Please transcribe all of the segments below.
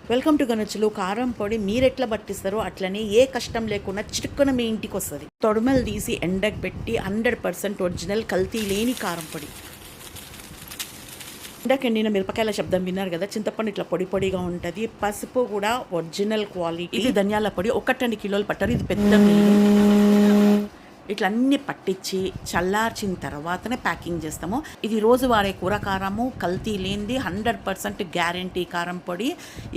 Welcome to గనరుచులు. కారం పొడి మీరెట్లా పట్టిస్తారో అట్లనే ఏ కష్టం లేకుండా చిటుక్కున మీ ఇంటికి వస్తుంది. తొడుమలు తీసి ఎండకు పెట్టి 100% ఒరిజినల్ కల్తీ లేని కారం పొడి. ఎండకెండిన మిరపకాయల శబ్దం విన్నారు కదా. చింతపండు ఇట్లా పొడి పొడిగా ఉంటుంది. పసుపు కూడా ఒరిజినల్ క్వాలిటీ. ఇది ధనియాల పొడి 1-2 కిలోలు పట్టారు. ఇది పెద్ద మిల్లు. ఇట్లా అన్నీ పట్టించి చల్లార్చిన తర్వాతనే ప్యాకింగ్ చేస్తాము. ఇది రోజు వాడే కూర కారము, కల్తీ లేనిది, 100% గ్యారంటీ కారం పొడి.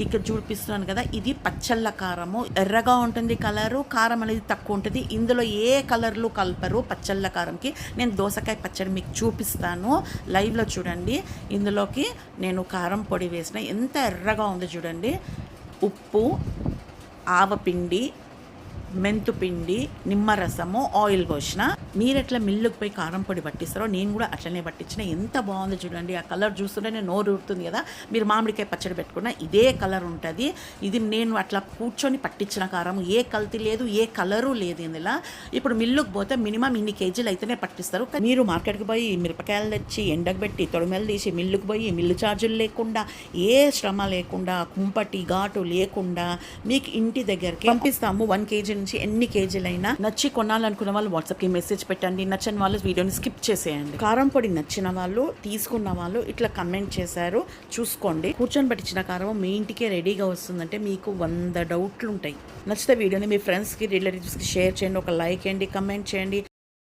ఇక్కడ చూపిస్తున్నాను కదా, ఇది పచ్చళ్ళ కారము. ఎర్రగా ఉంటుంది కలరు, కారం అనేది తక్కువ ఉంటుంది. ఇందులో ఏ కలర్లు కలపరు పచ్చళ్ళ కారంకి. నేను దోసకాయ పచ్చడి మీకు చూపిస్తాను, లైవ్లో చూడండి. ఇందులోకి నేను కారం పొడి వేసిన, ఎంత ఎర్రగా ఉందో చూడండి. ఉప్పు, ఆవపిండి, మెంతుపిండి, నిమ్మరసము, ఆయిల్ పోసిన. మీరెట్లా మిల్లుకు పోయి కారం పొడి పట్టిస్తారో నేను కూడా అట్లనే పట్టించిన. ఎంత బాగుందో చూడండి. ఆ కలర్ చూస్తుంటేనే నోరు ఊరుతుంది కదా. మీరు మామిడికాయ పచ్చడి పెట్టుకున్న ఇదే కలర్ ఉంటుంది. ఇది నేను అట్లా కూర్చొని పట్టించిన కారం. ఏ కల్తీ లేదు, ఏ కలరు లేదు ఇందులో. ఇప్పుడు మిల్లుకు పోతే మినిమం ఇన్ని కేజీలు అయితేనే పట్టిస్తారు. మీరు మార్కెట్కి పోయి మిరపకాయలు తెచ్చి ఎండకు పెట్టి తొడిమెలు తీసి మిల్లుకు పోయి మిల్లు ఛార్జీలు లేకుండా, ఏ శ్రమ లేకుండా, కుంపటి ఘాటు లేకుండా మీకు ఇంటి దగ్గరికి పంపిస్తాము. 1 కేజీ నుంచి ఎన్ని కేజీలైనా. నచ్చి కొనాలనుకున్న వాళ్ళు వాట్సాప్కి మెసేజ్ పెట్టండి. నచ్చని వాళ్ళు వీడియోని స్కిప్ చేసేయండి. కారం పొడి నచ్చిన వాళ్ళు, తీసుకున్న వాళ్ళు ఇట్లా కమెంట్ చేశారు, చూసుకోండి. కూర్చొని పట్టించిన కారం మీ ఇంటికే రెడీగా వస్తుందంటే మీకు 100 డౌట్లు ఉంటాయి. నచ్చితే వీడియోని మీ ఫ్రెండ్స్కి, రిలేటివ్స్కి షేర్ చేయండి. ఒక లైక్ చేయండి, కమెంట్ చేయండి.